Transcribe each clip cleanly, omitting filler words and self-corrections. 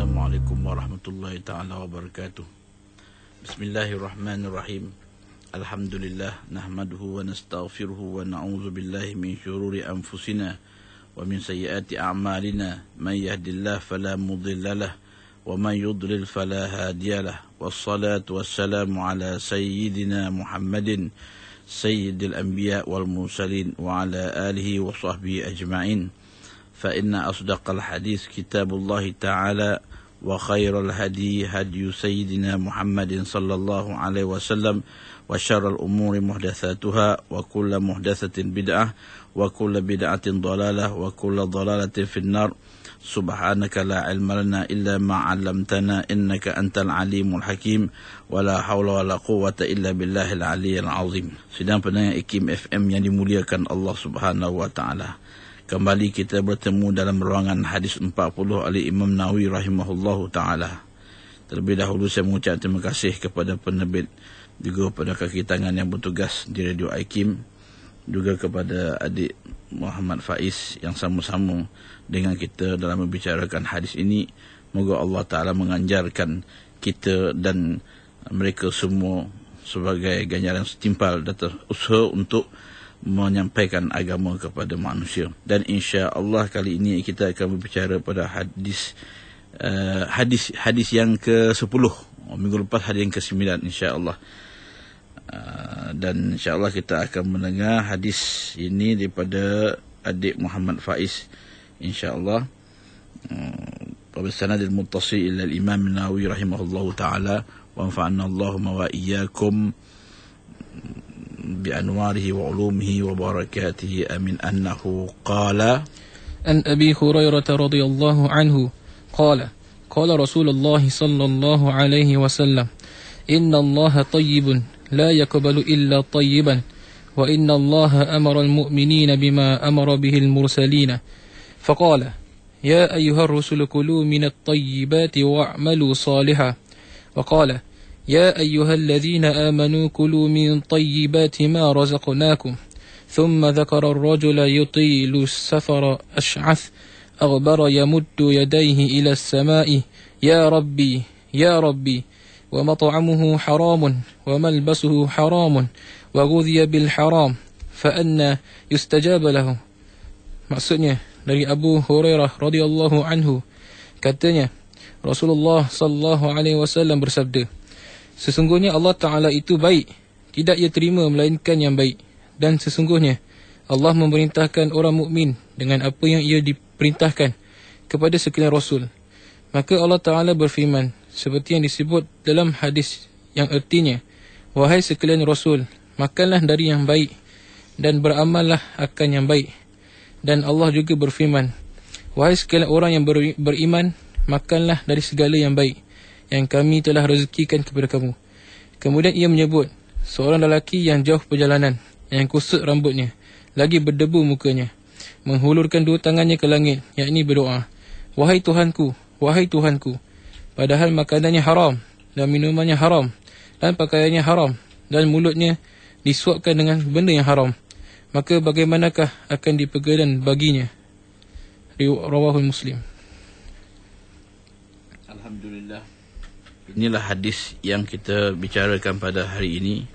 Assalamualaikum warahmatullahi ta'ala wabarakatuh. Bismillahirrahmanirrahim. Alhamdulillah, nahmaduhu wa nastaghfiruhu wa na'udzu billahi min syururi anfusina wa min sayyiati a'malina. Man yahdihillahu fala mudilla lahu wa man yudlil fala hadiyalah. Wassalatu wassalamu ala sayyidina Muhammadin sayyidil anbiya wal mursalin wa ala alihi wa sahbihi ajma'in. Fa inna asdaqal hadis kitabullah ta'ala wa khairal hadi hadi sayyidina Muhammadin sallallahu alaihi wasallam wa syarrul umuri muhdatsatuha wa kullu muhdatsatin bid'ah wa kullu bid'atin dhalalah wa kullu dhalalatin finnar. Subhanaka la ilma lana illa ma 'allamtana innaka antal alimul hakim wa la haula wa la quwwata illa billahil aliyyil azim. Sidang pendengar IKIM FM yang dimuliakan Allah Subhanahu wa taala. Kembali kita bertemu dalam ruangan hadis 40 oleh Imam Nawawi rahimahullahu ta'ala. Terlebih dahulu saya mengucap terima kasih kepada penerbit, juga kepada kaki tangan yang bertugas di Radio IKIM, juga kepada adik Muhammad Faiz yang sama-sama dengan kita dalam membicarakan hadis ini. Moga Allah Ta'ala menganjarkan kita dan mereka semua sebagai ganjaran setimpal dalam usaha untuk menyampaikan agama kepada manusia. Dan insya-Allah kali ini kita akan berbicara pada hadis yang ke-10. Minggu lepas hadis yang ke-9 insya-Allah. Dan insya-Allah kita akan mendengar hadis ini daripada adik Muhammad Faiz insya-Allah. Wa bisanadil muttasil ila al-Imam Nawawi rahimahullahu taala wa anfa'ana Allahumma wa iyyakum بأنواره وعلومه وبركاته أمين أنه قال عن أبي هريرة رضي الله عنه قال قال رسول الله صلى الله عليه وسلم إن الله طيب لا يقبل إلا طيبا وإن الله أمر المؤمنين بما أمر به المرسلين فقال يا أيها الرسل كلوا من الطيبات واعملوا صالحا وقال يا أيها الذين آمنوا كلوا من طيبات ما رزقناكم ثم ذكر الرجل يطيل السفر أشعث أغبر يمد يديه إلى السماء يا ربي يا ربي ومطعمه حرام وملبسه حرام وغذي بالحرام فأنى يستجاب له. Maksudnya dari Abu Hurairah radhiyallahu anhu, katanya Rasulullah sallallahu alaihi wasallam bersabda, sesungguhnya Allah Ta'ala itu baik, tidak ia terima melainkan yang baik. Dan sesungguhnya Allah memerintahkan orang mukmin dengan apa yang ia diperintahkan kepada sekalian Rasul. Maka Allah Ta'ala berfirman, seperti yang disebut dalam hadis yang artinya, wahai sekalian Rasul, makanlah dari yang baik dan beramallah akan yang baik. Dan Allah juga berfirman, wahai sekalian orang yang beriman, makanlah dari segala yang baik yang kami telah rezekikan kepada kamu. Kemudian ia menyebut seorang lelaki yang jauh perjalanan, yang kusut rambutnya, lagi berdebu mukanya, menghulurkan dua tangannya ke langit, yakni berdoa, wahai Tuhanku, wahai Tuhanku. Padahal makanannya haram, dan minumannya haram, dan pakaiannya haram, dan mulutnya disuapkan dengan benda yang haram. Maka bagaimanakah akan diperkenan baginya? Rawahul Muslim. Alhamdulillah. Inilah hadis yang kita bicarakan pada hari ini,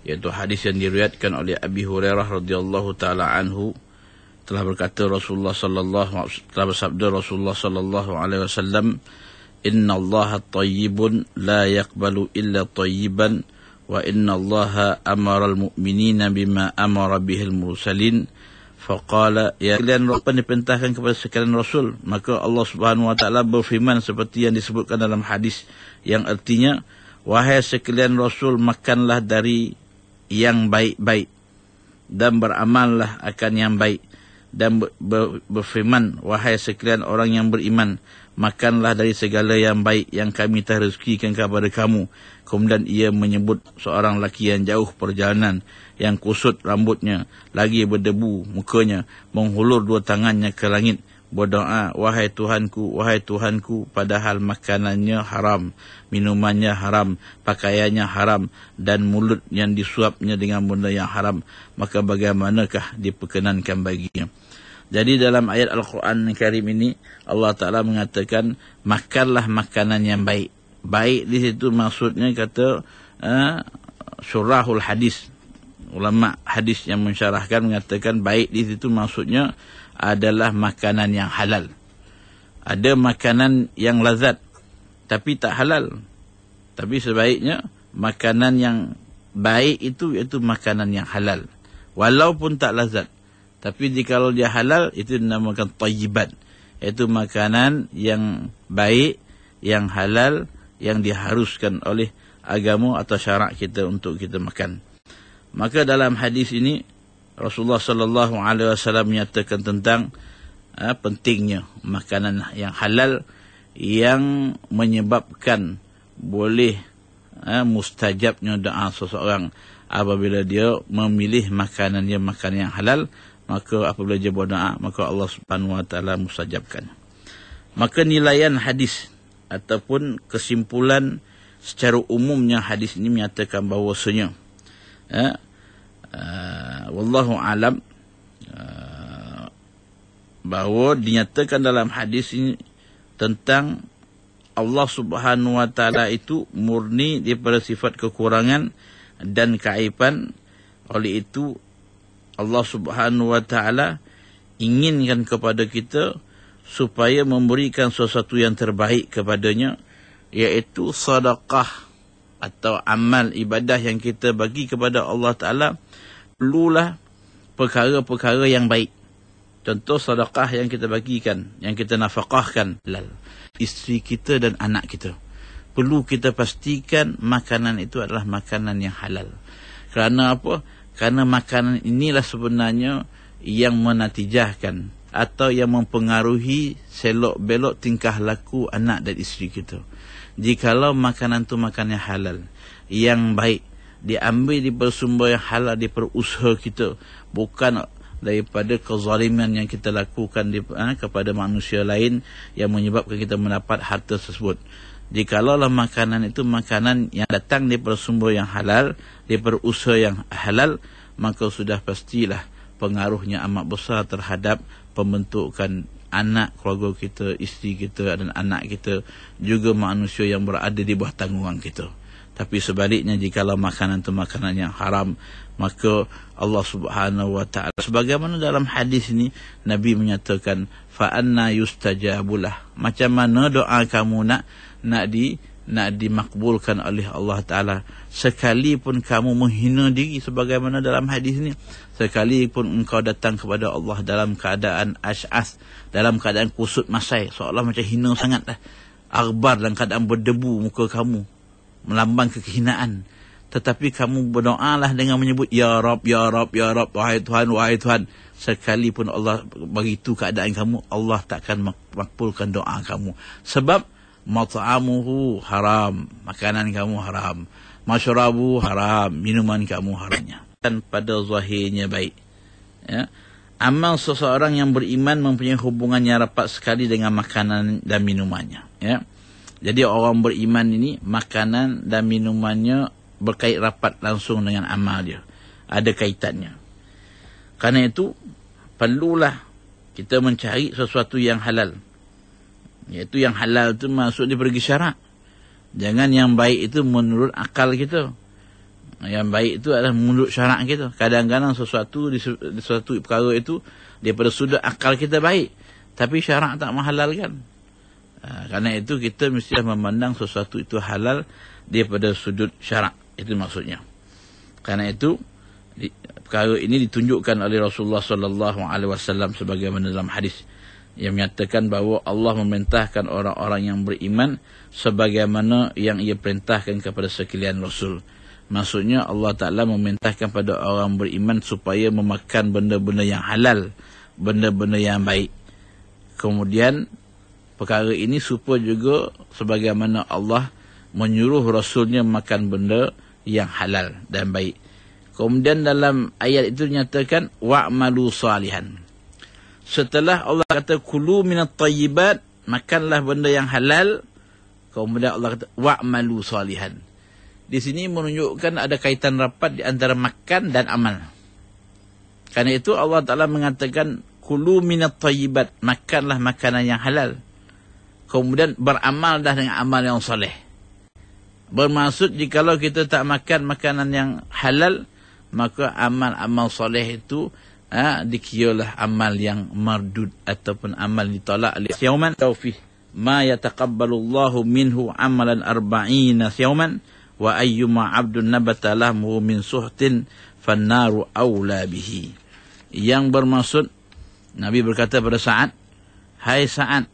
iaitu hadis yang diriwayatkan oleh Abi Hurairah radhiyallahu taala anhu. Telah berkata Rasulullah sallallahu alaihi wasallam, innallaha thayyibun la yaqbalu illa thayyiban wa innallaha amara al-mu'minina bima amara bihil mursalin. Faqala, ya kalian diperintahkan kepada sekalian Rasul. Maka Allah Subhanahu wa taala berfirman seperti yang disebutkan dalam hadis yang artinya, wahai sekalian Rasul, makanlah dari yang baik-baik dan beramallah akan yang baik. Dan berfirman, wahai sekalian orang yang beriman, makanlah dari segala yang baik yang kami telah rezekikan kepada kamu. Kemudian ia menyebut seorang lelaki yang jauh perjalanan, yang kusut rambutnya, lagi berdebu mukanya, menghulur dua tangannya ke langit, berdoa, wahai Tuhanku, padahal makanannya haram, minumannya haram, pakaiannya haram, dan mulut yang disuapnya dengan benda yang haram. Maka bagaimanakah diperkenankan baginya? Jadi dalam ayat Al-Quran Karim ini Allah Ta'ala mengatakan makanlah makanan yang baik. Baik di situ maksudnya kata syurahul hadis. Ulama hadis yang mensyarahkan mengatakan baik di situ maksudnya adalah makanan yang halal. Ada makanan yang lazat tapi tak halal. Tapi sebaiknya makanan yang baik itu iaitu makanan yang halal. Walaupun tak lazat. Tapi jikalau dia halal, itu dinamakan tayyibat. Iaitu makanan yang baik, yang halal, yang diharuskan oleh agama atau syarak kita untuk kita makan. Maka dalam hadis ini, Rasulullah sallallahu alaihi wasallam menyatakan tentang pentingnya makanan yang halal yang menyebabkan boleh mustajabnya doa seseorang apabila dia memilih makanan yang halal. Maka apabila dia berdoa, maka Allah Subhanahu wa taala mustajabkan. Maka nilaian hadis ataupun kesimpulan secara umumnya hadis ini menyatakan bahawasanya wallahu alam bahawa dinyatakan dalam hadis ini tentang Allah Subhanahu wa taala itu murni daripada sifat kekurangan dan keaiban. Oleh itu Allah Subhanahu wa taala inginkan kepada kita supaya memberikan sesuatu yang terbaik kepadanya, iaitu sedekah atau amal ibadah yang kita bagi kepada Allah Taala perlulah perkara-perkara yang baik. Contoh sedekah yang kita bagikan, yang kita nafkahkan isteri kita dan anak kita. Perlu kita pastikan makanan itu adalah makanan yang halal. Kerana apa? Kerana makanan inilah sebenarnya yang menatijahkan atau yang mempengaruhi selok belok tingkah laku anak dan isteri kita. Jikalau makanan tu makanan yang halal, yang baik, diambil daripada sumber yang halal daripada usaha kita, bukan daripada kezaliman yang kita lakukan kepada manusia lain yang menyebabkan kita mendapat harta tersebut. Jikalaulah makanan itu makanan yang datang daripada sumber yang halal, daripada usaha yang halal, maka sudah pastilah pengaruhnya amat besar terhadap pembentukan anak keluarga kita, isteri kita dan anak kita, juga manusia yang berada di bawah tanggungan kita. Tapi sebaliknya, jikalau makanan itu makanan yang haram, maka Allah Subhanahu wa taala, sebagaimana dalam hadis ini Nabi menyatakan, fa anna yustajabulah, macam mana doa kamu nak dimakbulkan oleh Allah Ta'ala, sekalipun kamu menghina diri, sebagaimana dalam hadis ini, sekalipun engkau datang kepada Allah dalam keadaan ash'as, dalam keadaan kusut masai, seolah macam hina sangat lah, aghbar, dalam keadaan berdebu muka kamu, melambang kehinaan, tetapi kamu berdoalah dengan menyebut ya Rab, ya Rab, ya Rab, wahai Tuhan, wahai Tuhan, sekalipun Allah begitu keadaan kamu, Allah takkan makbulkan doa kamu. Sebab mat'amuhu haram, makanan kamu haram, masyrabu haram, minuman kamu haramnya. Dan pada zahirnya baik, ya, amal seseorang yang beriman mempunyai hubungan yang rapat sekali dengan makanan dan minumannya, ya. Jadi orang beriman ini, makanan dan minumannya berkait rapat langsung dengan amal dia, ada kaitannya. Karena itu perlulah kita mencari sesuatu yang halal. Iaitu yang halal itu maksud dia pergi syarak. Jangan yang baik itu menurut akal kita. Yang baik itu adalah menurut syarak kita. Kadang-kadang sesuatu di suatu perkara itu daripada sudut akal kita baik, tapi syarak tak menghalalkan. Karena itu kita mesti memandang sesuatu itu halal daripada sudut syarak. Itu maksudnya. Karena itu perkara ini ditunjukkan oleh Rasulullah sallallahu alaihi wasallam sebagaimana dalam hadis yang menyatakan bahawa Allah memerintahkan orang-orang yang beriman sebagaimana yang ia perintahkan kepada sekalian Rasul. Maksudnya Allah Ta'ala memerintahkan pada orang beriman supaya memakan benda-benda yang halal, benda-benda yang baik. Kemudian perkara ini supaya juga sebagaimana Allah menyuruh Rasulnya makan benda yang halal dan baik. Kemudian dalam ayat itu dinyatakan wa'malu salihan. Setelah Allah kata kulu minat tayyibat, makanlah benda yang halal, kemudian Allah kata wa'malu salihan. Di sini menunjukkan ada kaitan rapat di antara makan dan amal. Karena itu Allah Ta'ala mengatakan kulu minat thayyibat, makanlah makanan yang halal. Kemudian beramal dah dengan amal yang soleh. Bermaksud jikalau kita tak makan makanan yang halal, maka amal-amal soleh itu dikiralah amal yang mardud ataupun amal ditolak. Yauman tawfih ma yataqabbalullahu minhu amalan 40 yauman wa ayyuma 'abdun nabata lahmu min suhtin fannaru aula bihi. Yang bermaksud, Nabi berkata pada Sa'ad, hai Sa'ad,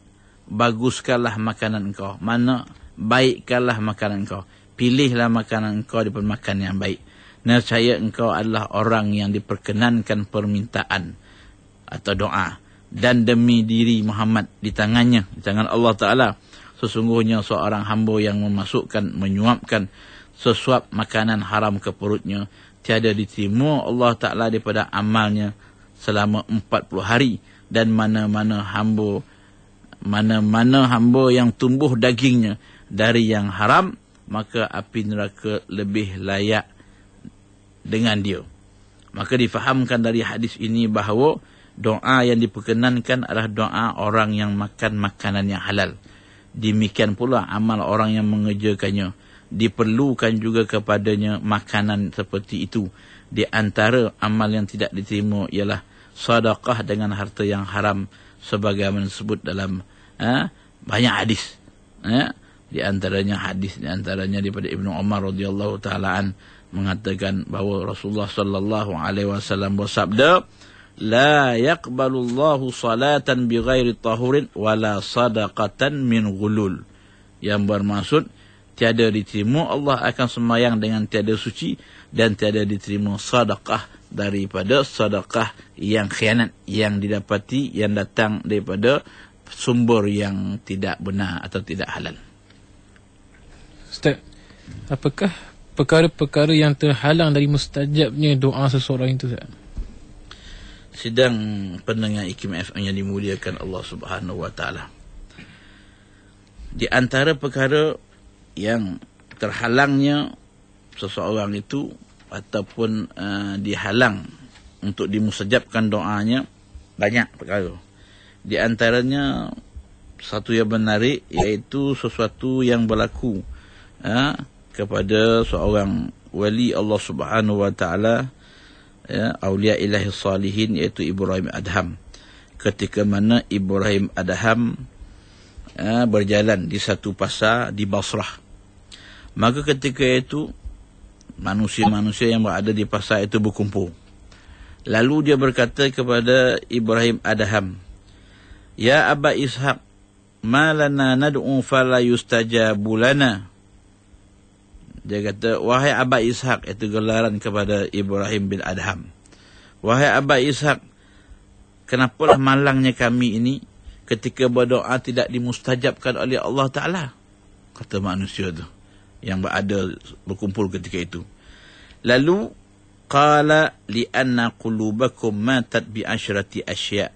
baguskanlah makanan engkau, mana baikkanlah makanan engkau, pilihlah makanan engkau daripada makan yang baik. Nescaya engkau adalah orang yang diperkenankan permintaan atau doa, dan demi diri Muhammad di tangannya, di tangan Allah Ta'ala, sesungguhnya seorang hamba yang menyuapkan sesuap makanan haram ke perutnya, tiada diterima Allah Ta'ala daripada amalnya selama 40 hari. Dan mana-mana hamba yang tumbuh dagingnya dari yang haram, maka api neraka lebih layak dengan dia. Maka difahamkan dari hadis ini bahawa doa yang diperkenankan adalah doa orang yang makan makanan yang halal. Demikian pula amal orang yang mengerjakannya. Diperlukan juga kepadanya makanan seperti itu. Di antara amal yang tidak diterima ialah sedekah dengan harta yang haram, sebagaimana disebut dalam banyak hadis. Di antaranya daripada Ibnu Umar radhiyallahu taala mengatakan bahawa Rasulullah sallallahu alaihi wasallam bersabda, la yaqbalullahu salatan bighairi tahurin wala sadaqatan min ghulul. Yang bermaksud, tiada diterima Allah akan sembahyang dengan tiada suci, dan tiada diterima sedekah daripada sedekah yang khianat, yang didapati, yang datang daripada sumber yang tidak benar atau tidak halal. Ustaz, apakah perkara-perkara yang terhalang dari mustajabnya doa seseorang itu, Ustaz? Sidang pendengar IKIM FM yang dimuliakan Allah Subhanahu wa taala, di antara perkara yang terhalangnya seseorang itu ataupun dihalang untuk dimustajabkan doanya, banyak perkara. Di antaranya satu yang menarik, iaitu sesuatu yang berlaku kepada seorang wali Allah Subhanahu wa taala, aulia ilahi salihin, iaitu Ibrahim Adham. Ketika mana Ibrahim Adham berjalan di satu pasar di Basrah, maka ketika itu manusia-manusia yang berada di pasar itu berkumpul. Lalu dia berkata kepada Ibrahim Adham, ya Aba Ishaq, ma lana nad'u fala yustajabu lana. Dia kata, wahai Aba Ishaq, itu gelaran kepada Ibrahim bin Adham. Wahai Aba Ishaq, kenapalah malangnya kami ini ketika berdoa tidak dimustajabkan oleh Allah Ta'ala? Kata manusia tu yang berada berkumpul ketika itu. Lalu qala li'anna qulubakum matat bi asyrati asya'.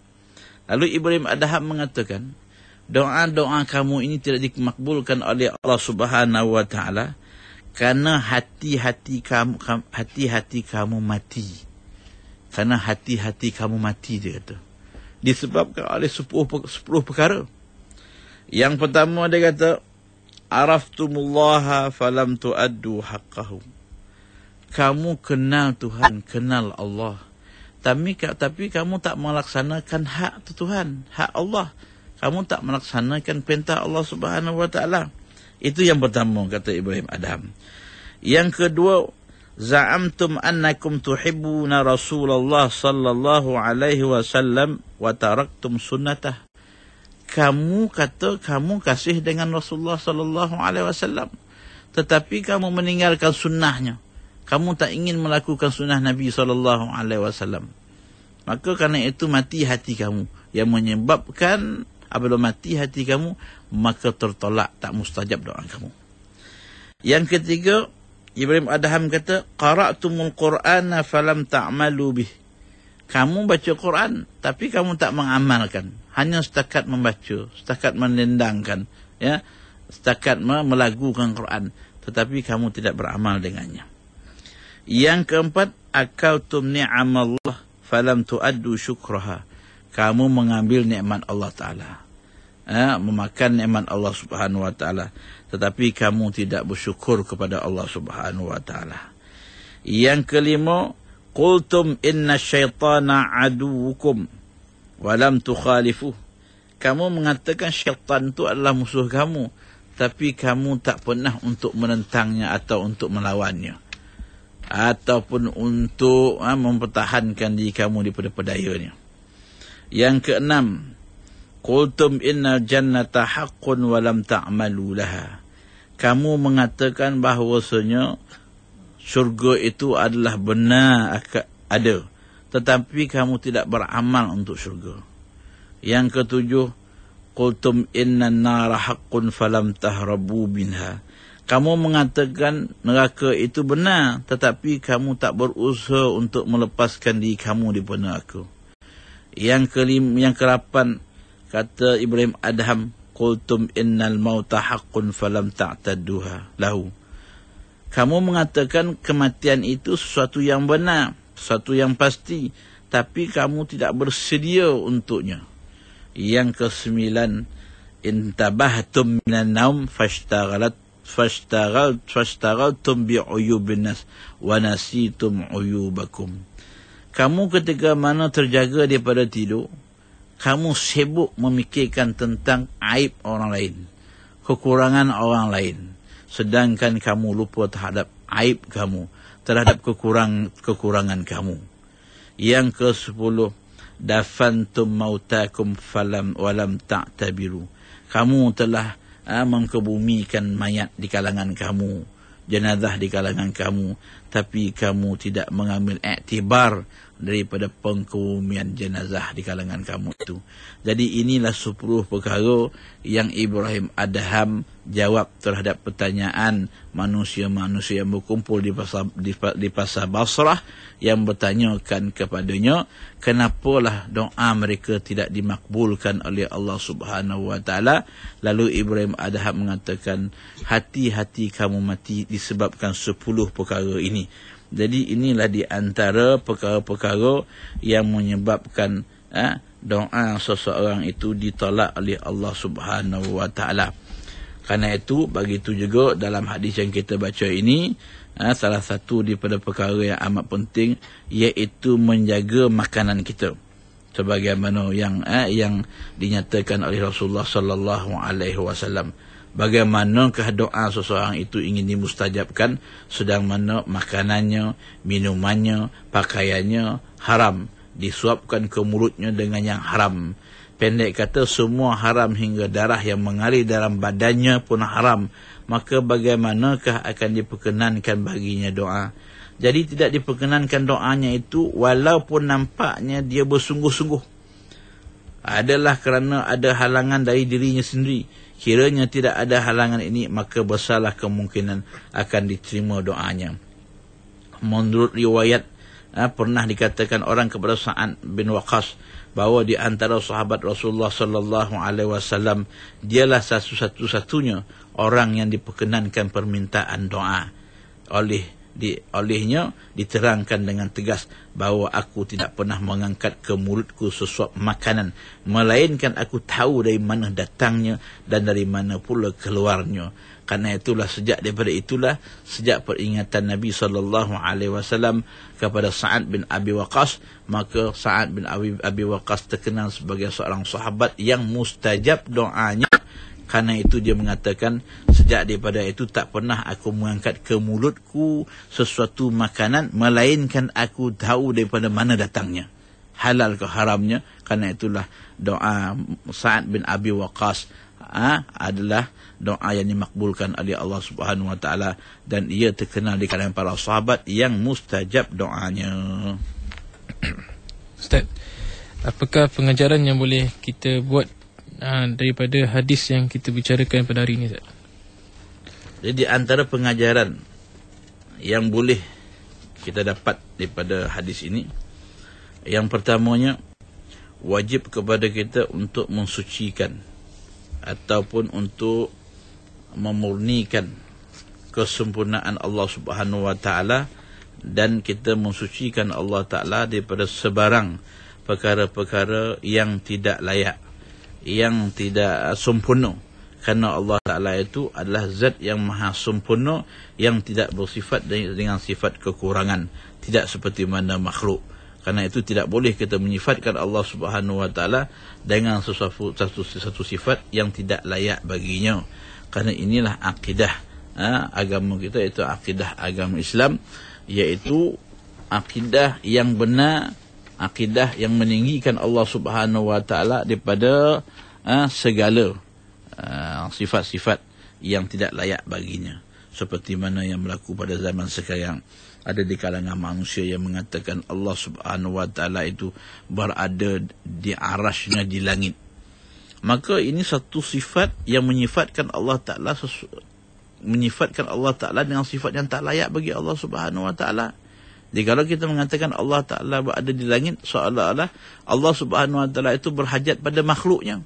Lalu Ibrahim Adham mengatakan, doa-doa kamu ini tidak dimakbulkan oleh Allah Subhanahu wa taala karena hati-hati kamu mati. Karena hati-hati kamu mati, dia kata. Disebabkan oleh 10 perkara. Yang pertama dia kata, araftumullaha falam tuaddu haqqahu. Kamu kenal Tuhan, kenal Allah, tapi kamu tak melaksanakan hak Tuhan, hak Allah. Kamu tak melaksanakan perintah Allah Subhanahu wa taala. Itu yang pertama, kata Ibrahim Adham. Yang kedua, za'amtum annakum tuhibbuna Rasulullah sallallahu alaihi wasallam wa taraktum sunnatah. Kamu kata kamu kasih dengan Rasulullah sallallahu alaihi wasallam, tetapi kamu meninggalkan sunnahnya. Kamu tak ingin melakukan sunnah Nabi sallallahu alaihi wasallam. Maka kerana itu mati hati kamu, yang menyebabkan apabila mati hati kamu, maka tertolak, tak mustajab doa kamu. Yang ketiga, Ibrahim Adham kata, qara'tumul Qur'ana falam ta'malu bih. Kamu baca Quran, tapi kamu tak mengamalkan. Hanya setakat membaca, setakat menendangkan, ya, setakat melagukan Quran, tetapi kamu tidak beramal dengannya. Yang keempat, akaltum ni'amallah falam tuaddu syukraha. kamu mengambil nikmat Allah Ta'ala, memakan nikmat Allah Subhanahu Wa Ta'ala, tetapi kamu tidak bersyukur kepada Allah Subhanahu Wa Ta'ala. Yang kelima, qultum inna syaitana aduukum walam tukhalifuh. Kamu mengatakan syaitan itu adalah musuh kamu, tapi kamu tak pernah untuk menentangnya atau untuk melawannya, ataupun untuk mempertahankan diri kamu daripada pedayanya. Yang keenam, qultum inna jannata haqqun walam ta'malu laha. Kamu mengatakan bahawasanya syurga itu adalah benar ada, tetapi kamu tidak beramal untuk syurga. Yang ketujuh, qultum inna nara haqqun falam tahrabu minha. Kamu mengatakan neraka itu benar, tetapi kamu tak berusaha untuk melepaskan diri kamu daripada neraka. Yang ke-8, kata Ibrahim Adham, qultum innal mauta haqqun falam ta'tadduha lahu. Kamu mengatakan kematian itu sesuatu yang benar, sesuatu yang pasti, tapi kamu tidak bersedia untuknya. Yang ke-9, intabahtum minan naum fashtaghaltum bi'uyubin nas wa nasitum uyubakum. Kamu ketika mana terjaga daripada tidur, kamu sibuk memikirkan tentang aib orang lain, kekurangan orang lain, sedangkan kamu lupa terhadap aib kamu, terhadap kekurangan kamu. Yang ke-10, dafantum mautakum walam ta'tabiru. Kamu telah mengkebumikan mayat di kalangan kamu, jenazah di kalangan kamu, tapi kamu tidak mengambil iktibar daripada pengkebumian jenazah di kalangan kamu itu. Jadi inilah 10 perkara yang Ibrahim Adham jawab terhadap pertanyaan manusia-manusia yang berkumpul di pasar Basrah, yang bertanyakan kepadanya kenapalah doa mereka tidak dimakbulkan oleh Allah Subhanahu Wa Ta'ala. Lalu Ibrahim Adham mengatakan, hati-hati kamu mati disebabkan 10 perkara ini. Jadi inilah di antara perkara-perkara yang menyebabkan doa seseorang itu ditolak oleh Allah Subhanahu Wa Ta'ala. Karena itu, begitu juga dalam hadis yang kita baca ini, salah satu daripada perkara yang amat penting iaitu menjaga makanan kita, sebagaimana yang dinyatakan oleh Rasulullah sallallahu alaihi wasallam. Bagaimanakah doa seseorang itu ingin dimustajabkan sedang mana makanannya, minumannya, pakaiannya haram, disuapkan ke mulutnya dengan yang haram. Pendek kata, semua haram hingga darah yang mengalir dalam badannya pun haram. Maka bagaimanakah akan diperkenankan baginya doa? Jadi tidak diperkenankan doanya itu walaupun nampaknya dia bersungguh-sungguh. Adalah kerana ada halangan dari dirinya sendiri. Kiranya tidak ada halangan ini, maka besarlah kemungkinan akan diterima doanya. Menurut riwayat, pernah dikatakan orang kepada Sa'ad bin Waqqas bahawa di antara sahabat Rasulullah sallallahu alaihi wasallam dialah satu-satunya orang yang diperkenankan permintaan doa. Olehnya diterangkan dengan tegas bahawa aku tidak pernah mengangkat ke mulutku sesuap makanan, melainkan aku tahu dari mana datangnya dan dari mana pula keluarnya. Karena itulah, sejak peringatan Nabi SAW kepada Sa'ad bin Abi Waqqas, maka Sa'ad bin Abi Waqqas terkenal sebagai seorang sahabat yang mustajab doanya. Karena itu dia mengatakan, sejak daripada itu tak pernah aku mengangkat ke mulutku sesuatu makanan, melainkan aku tahu daripada mana datangnya, halal ke haramnya. Karena itulah doa Sa'ad bin Abi Waqqas adalah doa yang dimakbulkan oleh Allah Subhanahu Wa Ta'ala, dan ia terkenal di kalangan para sahabat yang mustajab doanya. Ustaz, apakah pengajaran yang boleh kita buat daripada hadis yang kita bicarakan pada hari ini, Ustaz? Jadi antara pengajaran yang boleh kita dapat daripada hadis ini, yang pertamanya, wajib kepada kita untuk mensucikan ataupun untuk memurnikan kesempurnaan Allah Subhanahu Wa Ta'ala, dan kita mensucikan Allah Ta'ala daripada sebarang perkara-perkara yang tidak layak, yang tidak sempurna. Kerana Allah Ta'ala itu adalah zat yang maha sempurna, yang tidak bersifat dengan sifat kekurangan, tidak seperti mana makhluk. Karena itu tidak boleh kita menyifatkan Allah Subhanahu Wa Ta'ala dengan satu sifat yang tidak layak baginya. Kerana inilah akidah agama kita, itu akidah agama Islam, iaitu akidah yang benar, akidah yang meninggikan Allah Subhanahu Wa Ta'ala daripada segala sifat-sifat yang tidak layak baginya. Seperti mana yang berlaku pada zaman sekarang. Ada di kalangan manusia yang mengatakan Allah Subhanahu Wa Ta'ala itu berada di arasy-Nya di langit. Maka ini satu sifat yang menyifatkan Allah Ta'ala dengan sifat yang tak layak bagi Allah Subhanahu Wa Ta'ala. Jadi kalau kita mengatakan Allah Ta'ala berada di langit, seolah-olah Allah Subhanahu Wa Ta'ala itu berhajat pada makhluknya.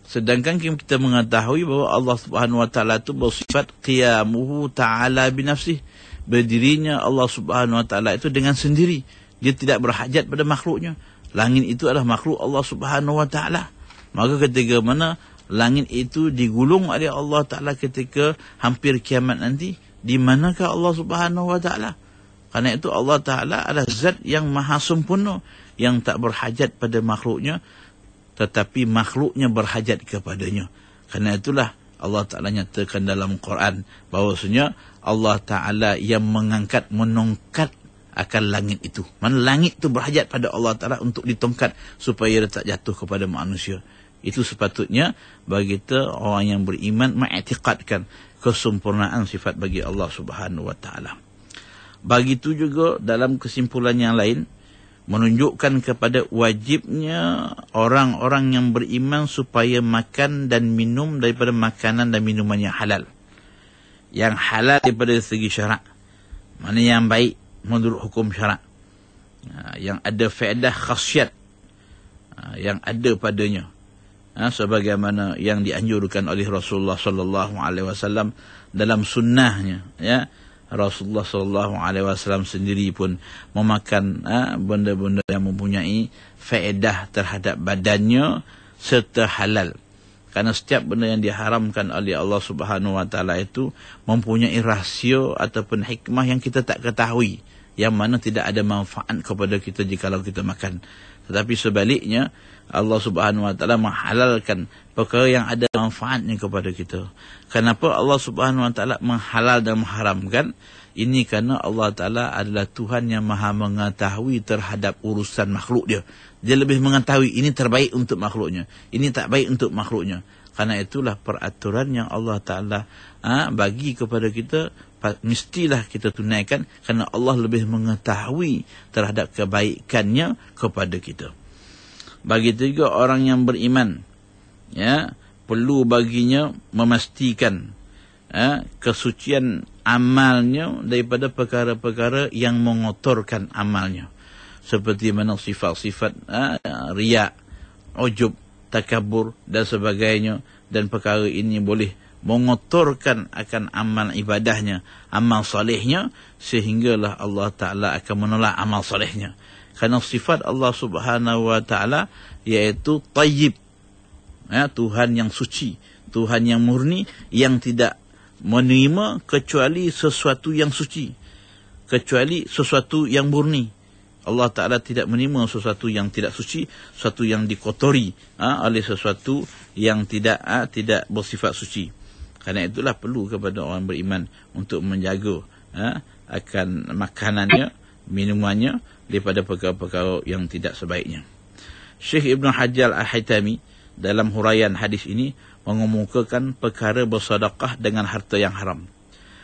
Sedangkan kita mengetahui bahawa Allah Subhanahu Wa Ta'ala itu bersifat qiyamuhu ta'ala binafsih. Berdirinya Allah Subhanahu Wa Ta'ala itu dengan sendiri. Dia tidak berhajat pada makhluknya. Langit itu adalah makhluk Allah Subhanahu Wa Ta'ala. Maka ketika mana langit itu digulung oleh Allah Ta'ala ketika hampir kiamat nanti, di manakah Allah Subhanahu Wa Ta'ala? Karena itu Allah Ta'ala adalah zat yang maha sempurna, yang tak berhajat pada makhluknya, tetapi makhluknya berhajat kepadanya. Karena itulah Allah Ta'ala nyatakan dalam Quran bahawasanya Allah Ta'ala yang menongkat akan langit itu. Mana langit itu berhajat pada Allah Ta'ala untuk ditongkat supaya dia tak jatuh kepada manusia. Itu sepatutnya bagi kita orang yang beriman mengiktikadkan kesempurnaan sifat bagi Allah Subhanahu Wa Ta'ala. Begitu juga dalam kesimpulan yang lain, menunjukkan kepada wajibnya orang-orang yang beriman supaya makan dan minum daripada makanan dan minuman yang halal. Yang halal daripada segi syarak. Mana yang baik menurut hukum syarak. Yang ada faedah khasiat yang ada padanya. Sebagaimana yang dianjurkan oleh Rasulullah sallallahu alaihi wasallam dalam sunnahnya, ya. Rasulullah SAW sendiri pun memakan benda-benda yang mempunyai faedah terhadap badannya serta halal. Karena setiap benda yang diharamkan oleh Allah Subhanahu Wa Ta'ala itu mempunyai rahsia ataupun hikmah yang kita tak ketahui, yang mana tidak ada manfaat kepada kita jikalau kita makan. Tetapi sebaliknya, Allah Subhanahu Wa Ta'ala menghalalkan perkara yang ada manfaatnya kepada kita. Kenapa Allah Subhanahu Wa Ta'ala menghalal dan mengharamkan? Ini kerana Allah Ta'ala adalah Tuhan yang maha mengetahui terhadap urusan makhluk dia. Dia lebih mengetahui ini terbaik untuk makhluknya, ini tak baik untuk makhluknya. Karena itulah peraturan yang Allah Ta'ala bagi kepada kita, mestilah kita tunaikan, kerana Allah lebih mengetahui terhadap kebaikannya kepada kita. Begitu juga orang yang beriman, ya, perlu baginya memastikan kesucian amalnya daripada perkara-perkara yang mengotorkan amalnya. Seperti mana sifat-sifat riya, ujub, takabur dan sebagainya. Dan perkara ini boleh mengotorkan akan amal ibadahnya, amal salihnya, sehinggalah Allah Ta'ala akan menolak amal salihnya. Kerana sifat Allah Subhanahu Wa Ta'ala iaitu tayyib, Tuhan yang suci, Tuhan yang murni, yang tidak menerima kecuali sesuatu yang suci, kecuali sesuatu yang murni. Allah Ta'ala tidak menerima sesuatu yang tidak suci, sesuatu yang dikotori oleh sesuatu yang tidak bersifat suci. Karena itulah perlu kepada orang beriman untuk menjaga akan makanannya, minumannya daripada perkara-perkara yang tidak sebaiknya. Syekh Ibn Hajar Al-Haytami dalam huraian hadis ini mengemukakan perkara bersedekah dengan harta yang haram.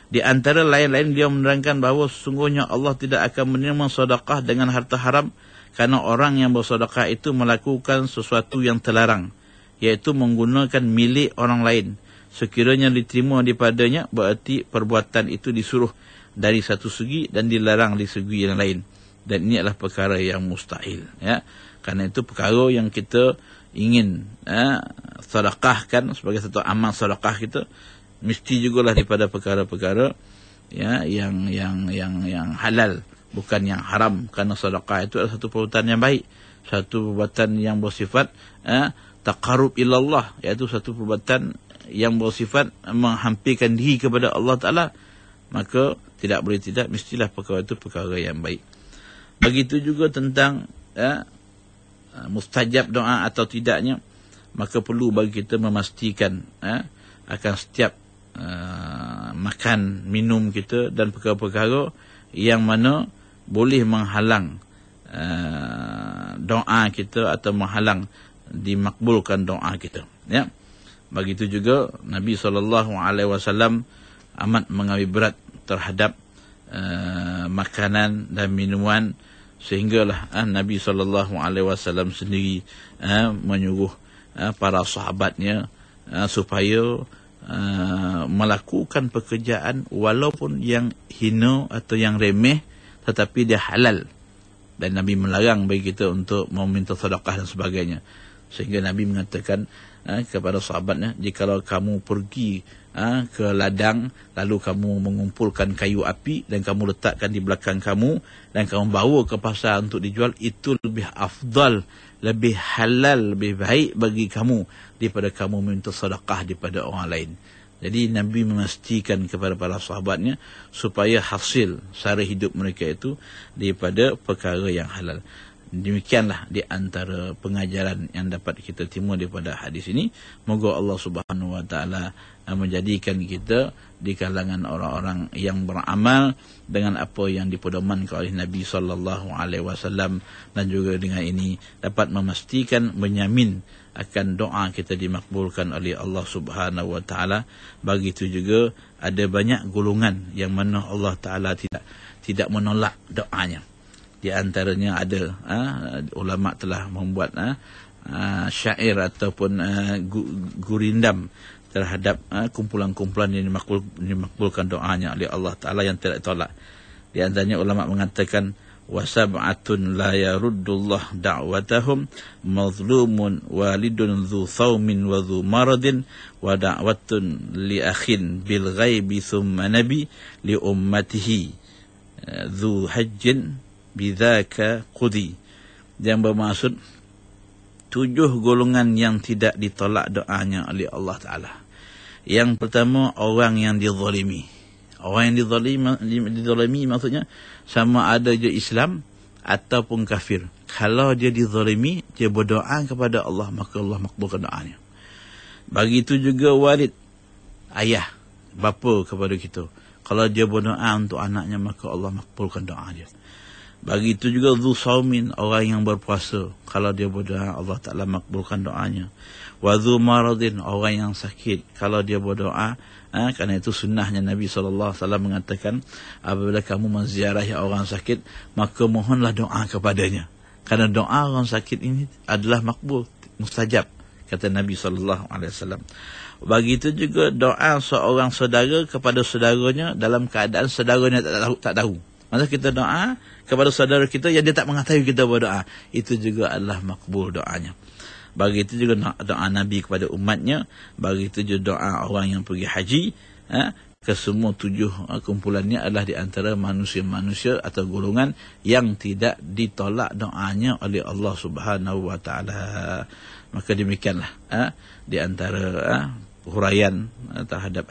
Di antara lain-lain dia menerangkan bahawa sesungguhnya Allah tidak akan menerima sedekah dengan harta haram, kerana orang yang bersedekah itu melakukan sesuatu yang terlarang, iaitu menggunakan milik orang lain. Sekiranya diterima daripadanya, berarti perbuatan itu disuruh dari satu segi dan dilarang di segi yang lain. Dan ini adalah perkara yang mustahil, ya. Karena itu perkara yang kita ingin sedekahkan sebagai satu amal sedekah kita, mesti jugalah daripada perkara-perkara yang halal, bukan yang haram. Kerana sedekah itu adalah satu perbuatan yang baik, satu perbuatan yang bersifat taqarrub ilallah, iaitu satu perbuatan yang bersifat menghampirkan diri kepada Allah Ta'ala, maka tidak boleh tidak, mestilah perkara itu perkara yang baik. Begitu juga tentang mustajab doa atau tidaknya, maka perlu bagi kita memastikan akan setiap makan, minum kita dan perkara-perkara yang mana boleh menghalang doa kita atau menghalang dimakbulkan doa kita. Ya. Begitu juga Nabi SAW amat mengambil berat terhadap makanan dan minuman, sehinggalah Nabi SAW sendiri menyuruh para sahabatnya supaya melakukan pekerjaan walaupun yang hina atau yang remeh, tetapi dia halal, dan Nabi melarang bagi kita untuk meminta sedekah dan sebagainya. Sehingga Nabi mengatakan kepada sahabatnya, jikalau kamu pergi ke ladang, lalu kamu mengumpulkan kayu api dan kamu letakkan di belakang kamu dan kamu bawa ke pasar untuk dijual, itu lebih afdal, lebih halal, lebih baik bagi kamu daripada kamu minta sedekah daripada orang lain. Jadi Nabi memastikan kepada para sahabatnya supaya hasil sara hidup mereka itu daripada perkara yang halal. Demikianlah di antara pengajaran yang dapat kita timur daripada hadis ini. Moga Allah Subhanahu wa taala menjadikan kita di kalangan orang-orang yang beramal dengan apa yang dipedomankan oleh Nabi sallallahu alaihi wasallam, dan juga dengan ini dapat memastikan, menyamin akan doa kita dimakbulkan oleh Allah Subhanahu wa taala. Begitu juga ada banyak golongan yang mana Allah taala tidak menolak doanya. Di antaranya ada ulama telah membuat syair ataupun gurindam terhadap kumpulan-kumpulan yang dimakbulkan doanya oleh Allah Ta'ala yang tidak ditolak. Di antaranya ulama mengatakan, wasab'atun la yaruddullah da'watahum mazlumun walidun dhu thawmin wa dhu maradin wa da'watun li akhin bil ghaibi thumma nabi li ummatihi dhu hajjin bidzaka qudi. Yang bermaksud 7 golongan yang tidak ditolak doanya oleh Allah Ta'ala. Yang pertama, orang yang dizalimi. Orang yang dizalimi maksudnya sama ada dia Islam ataupun kafir. Kalau dia dizalimi, dia berdoa kepada Allah, maka Allah makbulkan doanya. Begitu juga walid, ayah, bapa kepada kita. Kalau dia berdoa untuk anaknya, maka Allah makbulkan doa dia. Begitu juga dzu saumin, orang yang berpuasa, kalau dia berdoa Allah Ta'ala makbulkan doanya. Wa dzu maradin, orang yang sakit, kalau dia berdoa, kerana itu sunnahnya Nabi SAW mengatakan, apabila kamu menziarahi orang sakit, maka mohonlah doa kepadanya, kerana doa orang sakit ini adalah makbul, mustajab, kata Nabi SAW. Begitu juga doa seorang saudara kepada saudaranya dalam keadaan saudaranya tak tahu. Maksudnya kita doa kepada saudara kita yang dia tak mengetahui kita berdoa, itu juga adalah makbul doanya. Begitu juga doa Nabi kepada umatnya, begitu juga doa orang yang pergi haji. Kesemua 7 kumpulannya adalah di antara manusia-manusia atau golongan yang tidak ditolak doanya oleh Allah Subhanahu wa taala. Maka demikianlah di antara huraian terhadap